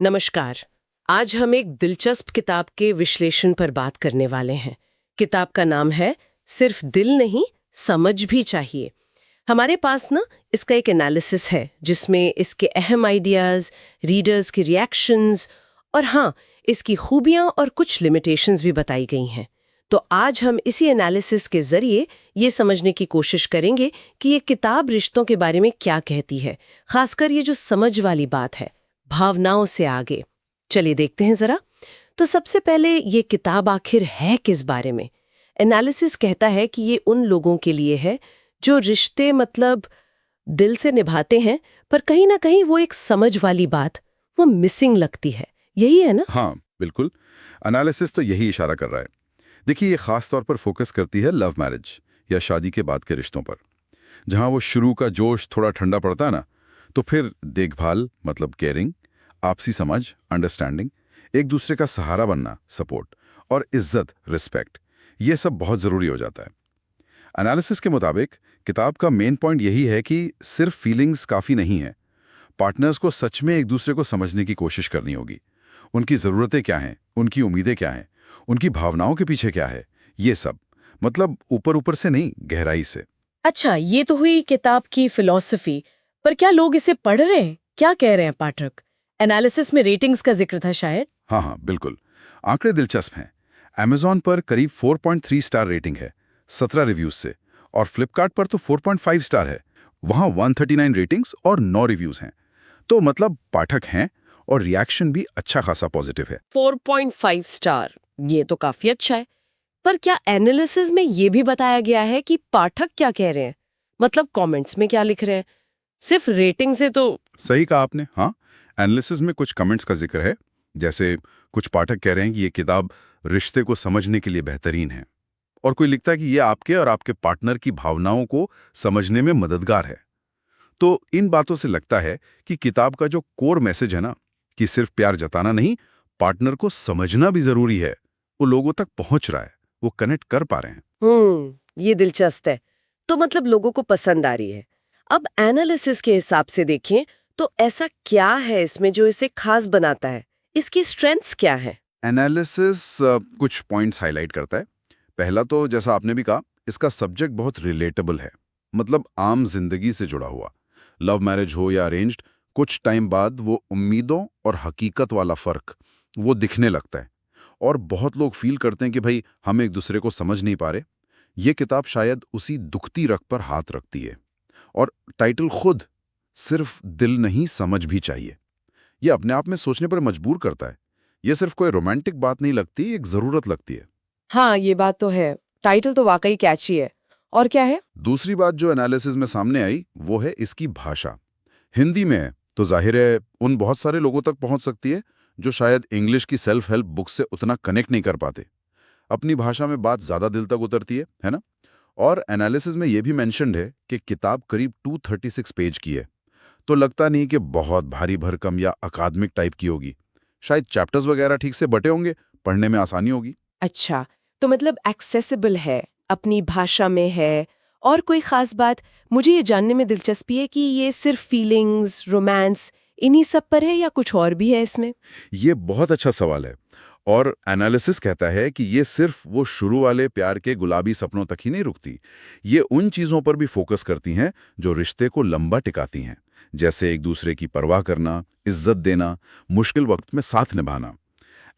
नमस्कार। आज हम एक दिलचस्प किताब के विश्लेषण पर बात करने वाले हैं। किताब का नाम है सिर्फ दिल नहीं, समझ भी चाहिए। हमारे पास ना इसका एक एनालिसिस है जिसमें इसके अहम आइडियाज, रीडर्स के रिएक्शंस और हाँ, इसकी खूबियां और कुछ लिमिटेशंस भी बताई गई हैं। तो आज हम इसी एनालिसिस के जरिए ये समझने की कोशिश करेंगे कि ये किताब रिश्तों के बारे में क्या कहती है, खासकर ये जो समझ वाली बात है, भावनाओं से आगे। चलिए देखते हैं जरा। तो सबसे पहले ये किताब आखिर है किस बारे में? एनालिसिस कहता है कि ये उन लोगों के लिए है जो रिश्ते मतलब दिल से निभाते हैं, पर कहीं ना कहीं वो एक समझ वाली बात वो मिसिंग लगती है। यही है ना? हाँ, बिल्कुल। एनालिसिस तो यही इशारा कर रहा है। देखिए, ये खास तौर पर फोकस करती है लव मैरिज या शादी के बाद के रिश्तों पर। जहां वो शुरू का जोश थोड़ा ठंडा पड़ता है ना, तो फिर देखभाल मतलब केयरिंग, आपसी समझ अंडरस्टैंडिंग, एक दूसरे का सहारा बनना सपोर्ट और इज्जत रिस्पेक्ट, ये सब बहुत ज़रूरी हो जाता है। एनालिसिस के मुताबिक किताब का मेन पॉइंट यही है कि सिर्फ फीलिंग्स काफ़ी नहीं है। पार्टनर्स को सच में एक दूसरे को समझने की कोशिश करनी होगी। उनकी ज़रूरतें क्या हैं, उनकी उम्मीदें क्या हैं, उनकी भावनाओं के पीछे क्या है, ये सब। मतलब ऊपर ऊपर से नहीं, गहराई से। अच्छा, ये तो हुई किताब की फिलॉसफी। पर क्या लोग इसे पढ़ रहे हैं? क्या कह रहे हैं पाठक? एनालिसिस में रेटिंग्स का जिक्र था शायद। हाँ हाँ, बिल्कुल। आंकड़े दिलचस्प हैं। Amazon पर करीब 4.3 स्टार रेटिंग है 17 रिव्यूज से, और फ्लिपकार्ट पर तो 4.5 स्टार है। वहां 139 रेटिंग्स और 9 रिव्यूज हैं। तो मतलब पाठक हैं और रिएक्शन भी अच्छा खासा पॉजिटिव है। 4.5 स्टार, ये तो काफी अच्छा है। पर क्या एनालिसिस में ये भी बताया गया है कि पाठक क्या कह रहे हैं? मतलब कमेंट्स में क्या लिख रहे हैं? सिर्फ रेटिंग से तो। सही कहा आपने। हाँ, एनालिसिस में कुछ कमेंट्स का जिक्र है। जैसे कुछ पाठक कह रहे हैं कि ये किताब रिश्ते को समझने के लिए बेहतरीन है, और कोई लिखता है कि ये आपके और आपके पार्टनर की भावनाओं को समझने में मददगार है। तो इन बातों से लगता है कि किताब का जो कोर मैसेज है ना, कि सिर्फ प्यार जताना नहीं, पार्टनर को समझना भी जरूरी है, वो लोगों तक पहुंच रहा है, वो कनेक्ट कर पा रहे हैं। ये दिलचस्प है। तो मतलब लोगों को पसंद आ रही है। अब एनालिसिस के हिसाब से देखें तो ऐसा क्या है इसमें जो इसे खास बनाता है? इसकी स्ट्रेंथ्स क्या है? एनालिसिस कुछ पॉइंट्स हाईलाइट करता है। पहला तो जैसा आपने भी कहा, इसका सब्जेक्ट बहुत रिलेटेबल है, मतलब आम जिंदगी से जुड़ा हुआ। लव मैरिज हो या अरेंज्ड, कुछ टाइम बाद वो उम्मीदों और हकीकत वाला फर्क वो दिखने लगता है, और बहुत लोग फील करते हैं कि भाई हम एक दूसरे को समझ नहीं पा रहे। ये किताब शायद उसी दुखती रग पर हाथ रखती है। और टाइटल खुद, सिर्फ दिल नहीं समझ भी चाहिए, ये अपने आप में सोचने पर मजबूर करता है। ये सिर्फ कोई रोमांटिक बात नहीं लगती, एक जरूरत लगती है। हाँ, ये बात तो है। टाइटल तो वाकई कैची है। और क्या है? दूसरी बात जो एनालिसिस में सामने आई वो है इसकी भाषा। हिंदी में है तो जाहिर है उन बहुत सारे लोगों तक पहुंच सकती है जो शायद इंग्लिश की सेल्फ हेल्प बुक से उतना कनेक्ट नहीं कर पाते। अपनी भाषा में बात ज्यादा दिल तक उतरती है ना? और एनालिसिस में यह भी मेंशन्ड है कि किताब करीब 236 पेज की है, तो लगता नहीं कि बहुत भारी भरकम या अकादमिक टाइप की होगी। शायद चैप्टर्स वगैरह ठीक से बटे होंगे, पढ़ने में आसानी होगी। अच्छा, तो मतलब एक्सेसिबल है, अपनी भाषा में है। और कोई खास बात? मुझे ये जानने में दिलचस्पी है कि ये सिर्फ फीलिंग्स, रोमांस, इन्हीं सब पर है या कुछ और भी है इसमें? ये बहुत अच्छा सवाल है। और एनालिसिस कहता है कि ये सिर्फ वो शुरू वाले प्यार के गुलाबी सपनों तक ही नहीं रुकती। ये उन चीज़ों पर भी फोकस करती हैं जो रिश्ते को लंबा टिकाती हैं, जैसे एक दूसरे की परवाह करना, इज्जत देना, मुश्किल वक्त में साथ निभाना।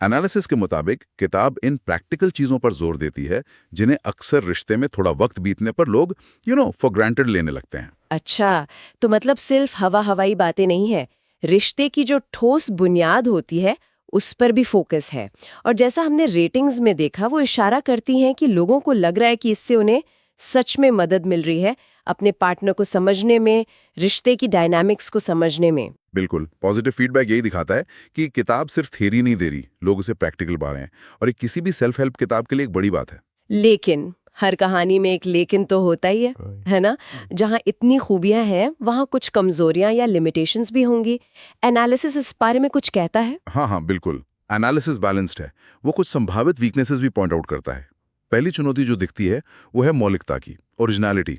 एनालिसिस के मुताबिक किताब इन प्रैक्टिकल चीज़ों पर जोर देती है जिन्हें अक्सर रिश्ते में थोड़ा वक्त बीतने पर लोग फॉर ग्रांटेड लेने लगते हैं। अच्छा, तो मतलब सिर्फ हवा हवाई बातें नहीं है। रिश्ते की जो ठोस बुनियाद होती है, उस पर भी फोकस है। और जैसा हमने रेटिंग्स में देखा, वो इशारा करती हैं कि लोगों को लग रहा है कि इससे उन्हें सच में मदद मिल रही है अपने पार्टनर को समझने में, रिश्ते की डायनामिक्स को समझने में। बिल्कुल, पॉजिटिव फीडबैक यही दिखाता है कि किताब सिर्फ थ्योरी नहीं दे रही, लोग उसे प्रैक्टिकल पा रहे हैं, और ये किसी भी सेल्फ हेल्प किताब के लिए एक बड़ी बात है। लेकिन हर कहानी में एक लेकिन तो होता ही है ना? जहाँ इतनी खूबियां हैं, वहाँ कुछ कमजोरियां या लिमिटेशंस भी होंगी। एनालिसिस इस बारे में कुछ कहता है? हाँ हाँ, बिल्कुल। एनालिसिस बैलेंस्ड है। वो कुछ संभावित वीकनेसेस भी पॉइंट आउट करता है। पहली चुनौती जो दिखती है वो है मौलिकता की, ओरिजिनलिटी।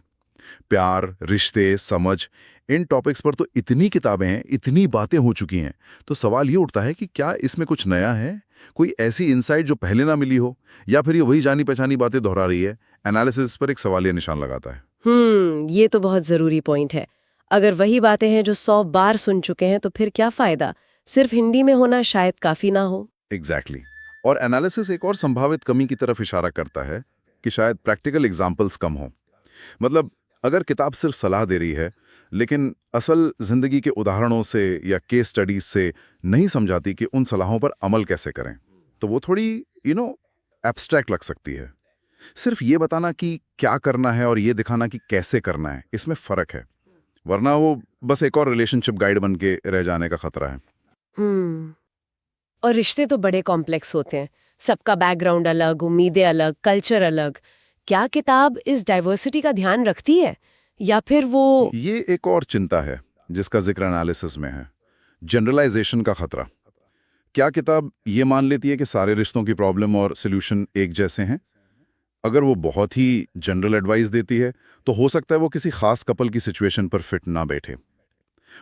प्यार, रिश्ते, समझ, इन टॉपिक्स पर तो इतनी किताबें हैं, इतनी बातें हो चुकी हैं, तो सवाल ये उठता है कि क्या इसमें कुछ नया है? कोई ऐसी इनसाइट जो पहले ना मिली हो, या फिर ये वही जानी पहचानी बातें दोहरा रही है? एनालिसिस पर एक सवालिया निशान लगाता है। ये तो बहुत जरूरी पॉइंट है। अगर वही बातें हैं जो 100 बार सुन चुके हैं तो फिर क्या फायदा? सिर्फ हिंदी में होना शायद काफी ना हो। एग्जैक्टली। और एनालिसिस एक और संभावित कमी की तरफ इशारा करता है कि शायद प्रैक्टिकल एग्जाम्पल्स कम हों। मतलब अगर किताब सिर्फ सलाह दे रही है, लेकिन असल जिंदगी के उदाहरणों से या केस स्टडीज से नहीं समझाती कि उन सलाहों पर अमल कैसे करें, तो वो थोड़ी एब्स्ट्रैक्ट लग सकती है। सिर्फ ये बताना कि क्या करना है और ये दिखाना कि कैसे करना है, इसमें फर्क है। वरना वो बस एक और रिलेशनशिप गाइड बन के रह जाने का खतरा है। और रिश्ते तो बड़े कॉम्प्लेक्स होते हैं। सबका बैकग्राउंड अलग, उम्मीदें अलग, कल्चर अलग। क्या किताब इस डाइवर्सिटी का ध्यान रखती है, या फिर वो ये एक और चिंता है जिसका जिक्र एनालिसिस में है, जनरलाइजेशन का खतरा। क्या किताब ये मान लेती है कि सारे रिश्तों की प्रॉब्लम और सॉल्यूशन एक जैसे हैं? अगर वो बहुत ही जनरल एडवाइस देती है, तो हो सकता है वो किसी खास कपल की सिचुएशन पर फिट ना बैठे।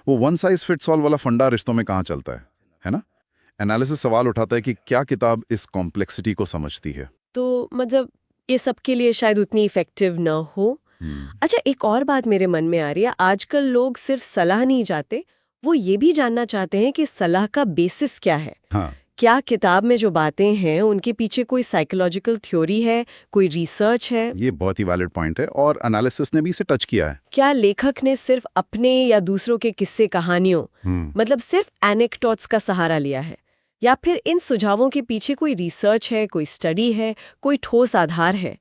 वो वन साइज फिट्स ऑल वाला फंडा रिश्तों में कहाँ चलता है ना? एनालिसिस सवाल उठाता है कि क्या किताब इस कॉम्प्लेक्सिटी को समझती है। तो मतलब ये सबके लिए शायद उतनी इफेक्टिव ना हो। अच्छा, एक और बात मेरे मन में आ रही है। आजकल लोग सिर्फ सलाह नहीं चाहते, वो ये भी जानना चाहते हैं कि सलाह का बेसिस क्या है। हाँ, क्या किताब में जो बातें हैं उनके पीछे कोई साइकोलॉजिकल थ्योरी है, कोई रिसर्च है? ये बहुत ही वैलिड पॉइंट है और एनालिसिस ने भी इसे टच किया है। क्या लेखक ने सिर्फ अपने या दूसरों के किस्से कहानियों, मतलब सिर्फ एनेक्डोट्स का सहारा लिया है, या फिर इन सुझावों के पीछे कोई रिसर्च है, कोई स्टडी है, कोई ठोस आधार है?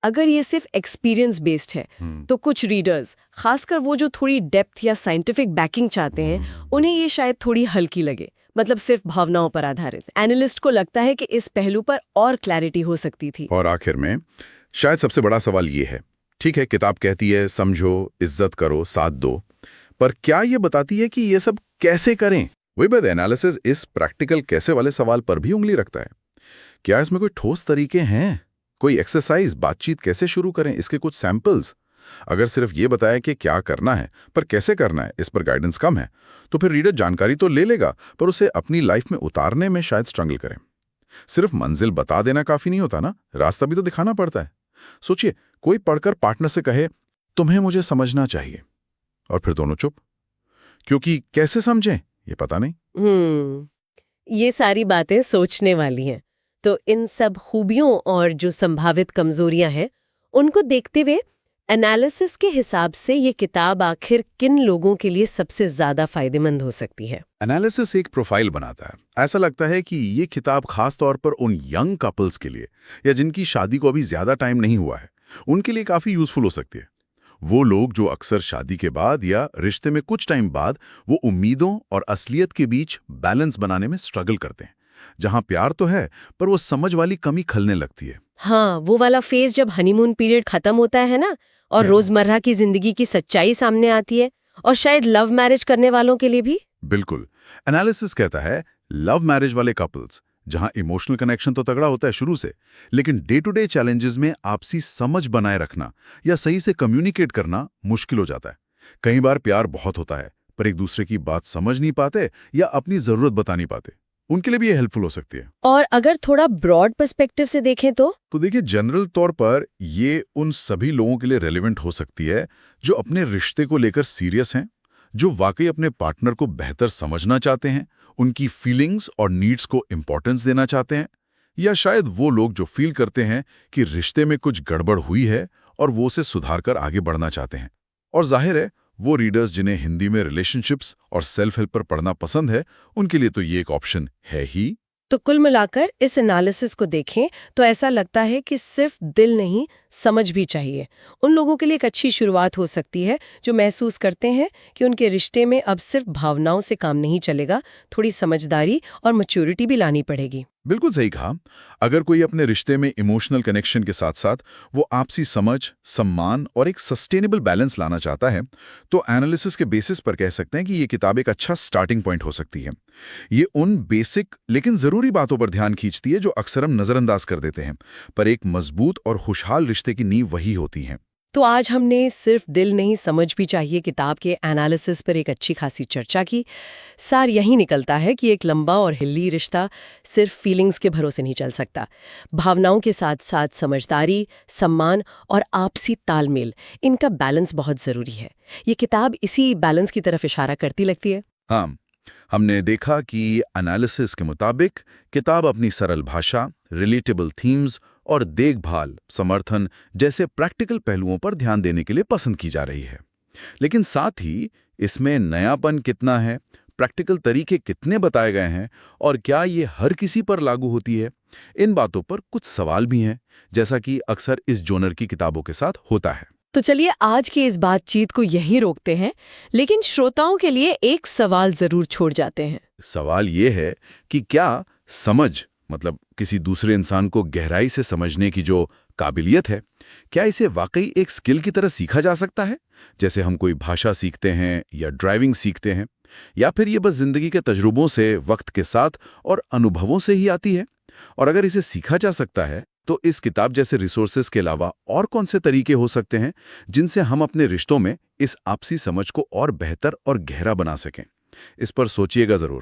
अगर ये सिर्फ एक्सपीरियंस बेस्ड है, तो कुछ रीडर्स, खासकर वो जो थोड़ी डेप्थ या साइंटिफिक बैकिंग चाहते हैं, उन्हें ये शायद थोड़ी हल्की लगे, मतलब सिर्फ भावनाओं पर आधारित। एनालिस्ट को लगता है कि इस पहलू पर और क्लैरिटी हो सकती थी। और आखिर में शायद सबसे बड़ा सवाल ये है, ठीक है किताब कहती है समझो, इज्जत करो, साथ दो, पर क्या ये बताती है कि ये सब कैसे करें? वही बात, एनालिसिस इस प्रैक्टिकल कैसे वाले सवाल पर भी उंगली रखता है। क्या इसमें कोई ठोस तरीके हैं? कोई एक्सरसाइज, बातचीत कैसे शुरू करें, इसके कुछ सैंपल्स? अगर सिर्फ ये बताया कि क्या करना है, पर कैसे करना है इस पर गाइडेंस कम है, तो फिर रीडर जानकारी तो ले लेगा, पर उसे अपनी लाइफ में उतारने में शायद स्ट्रगल करें। सिर्फ मंजिल बता देना काफी नहीं होता ना, रास्ता भी तो दिखाना पड़ता है। सोचिए, कोई पढ़कर पार्टनर से कहे तुम्हें मुझे समझना चाहिए, और फिर दोनों चुप, क्योंकि कैसे समझें ये पता नहीं। ये सारी बातें सोचने वाली हैं। तो इन सब खूबियों और जो संभावित कमजोरियां हैं, उनको देखते हुए एनालिसिस के हिसाब से ये किताब आखिर किन लोगों के लिए सबसे ज्यादा फायदेमंद हो सकती है? एनालिसिस एक प्रोफाइल बनाता है। ऐसा लगता है कि ये किताब खास तौर पर उन यंग कपल्स के लिए, या जिनकी शादी को अभी ज्यादा टाइम नहीं हुआ है, उनके लिए काफी यूजफुल हो सकती है। वो लोग जो अक्सर शादी के बाद या रिश्ते में कुछ टाइम बाद वो उम्मीदों और असलियत के बीच बैलेंस बनाने में स्ट्रगल करते हैं, जहां प्यार तो है पर वो समझ वाली कमी खलने लगती है। हाँ, वो वाला फेज जब हनीमून पीरियड खत्म होता है ना, और रोजमर्रा की जिंदगी की सच्चाई सामने आती है, और शायद लव मैरिज करने वालों के लिए भी। बिल्कुल। एनालिसिस कहता है लव मैरिज वाले कपल्स, जहां इमोशनल कनेक्शन तो तगड़ा होता है शुरू से, लेकिन डे टू डे चैलेंजेस में आपसी समझ बनाए रखना या सही से कम्युनिकेट करना मुश्किल हो जाता है। कई बार प्यार बहुत होता है, पर एक दूसरे की बात समझ नहीं पाते या अपनी जरूरत बता नहीं पाते। उनके लिए भी ये हेल्पफुल हो सकती है। और अगर थोड़ा ब्रॉड पर्सपेक्टिव से देखें तो देखिए, जनरल तौर पर ये उन सभी लोगों के लिए रेलेवेंट हो सकती है जो अपने रिश्ते को लेकर सीरियस हैं, जो वाकई अपने पार्टनर को बेहतर समझना चाहते हैं, उनकी फीलिंग्स और नीड्स को इंपॉर्टेंस देना चाहते हैं, या शायद वो लोग जो फील करते हैं कि रिश्ते में कुछ गड़बड़ हुई है और वो उसे सुधार कर आगे बढ़ना चाहते हैं। और जाहिर है, वो रीडर्स जिन्हें हिंदी में रिलेशनशिप्स और सेल्फ हेल्प पर पढ़ना पसंद है, उनके लिए तो ये एक ऑप्शन है ही। तो कुल मिलाकर इस एनालिसिस को देखें तो ऐसा लगता है कि सिर्फ दिल नहीं, समझ भी चाहिए। उन लोगों के लिए एक अच्छी शुरुआत हो सकती है जो महसूस करते हैं कि उनके रिश्ते में अब सिर्फ भावनाओं से काम नहीं चलेगा, थोड़ी समझदारी और मैच्योरिटी भी लानी पड़ेगी। बिल्कुल सही कहा। अगर कोई अपने रिश्ते में इमोशनल कनेक्शन के साथ साथ वो आपसी समझ, सम्मान और एक सस्टेनेबल बैलेंस लाना चाहता है, तो एनालिसिस के बेसिस पर कह सकते हैं कि ये किताब एक अच्छा स्टार्टिंग पॉइंट हो सकती है। ये उन बेसिक लेकिन जरूरी बातों पर ध्यान खींचती है जो अक्सर हम नजरअंदाज कर देते हैं, पर एक मजबूत और खुशहाल रिश्ते की नींव वही होती है। तो आज हमने सिर्फ दिल नहीं समझ भी चाहिए किताब के एनालिसिस पर एक अच्छी खासी चर्चा की। सार यही निकलता है कि एक लंबा और हिल्ली रिश्ता सिर्फ फीलिंग्स के भरोसे नहीं चल सकता। भावनाओं के साथ साथ समझदारी, सम्मान और आपसी तालमेल, इनका बैलेंस बहुत ज़रूरी है। ये किताब इसी बैलेंस की तरफ इशारा करती लगती है। हाँ, हमने देखा कि एनालिसिस के मुताबिक किताब अपनी सरल भाषा, रिलेटेबल थीम्स और देखभाल, समर्थन जैसे प्रैक्टिकल पहलुओं पर ध्यान देने के लिए पसंद की जा रही है। लेकिन साथ ही इसमें नयापन कितना है, प्रैक्टिकल तरीके कितने बताए गए हैं और क्या ये हर किसी पर लागू होती है, इन बातों पर कुछ सवाल भी हैं, जैसा कि अक्सर इस जोनर की किताबों के साथ होता है। तो चलिए आज की इस बातचीत को यहीं रोकते हैं, लेकिन श्रोताओं के लिए एक सवाल जरूर छोड़ जाते हैं। सवाल ये है कि क्या समझ, मतलब किसी दूसरे इंसान को गहराई से समझने की जो काबिलियत है, क्या इसे वाकई एक स्किल की तरह सीखा जा सकता है, जैसे हम कोई भाषा सीखते हैं या ड्राइविंग सीखते हैं, या फिर ये बस जिंदगी के तजुर्बों से, वक्त के साथ और अनुभवों से ही आती है? और अगर इसे सीखा जा सकता है तो इस किताब जैसे रिसोर्सेज के अलावा और कौन से तरीके हो सकते हैं जिनसे हम अपने रिश्तों में इस आपसी समझ को और बेहतर और गहरा बना सकें? इस पर सोचिएगा जरूर।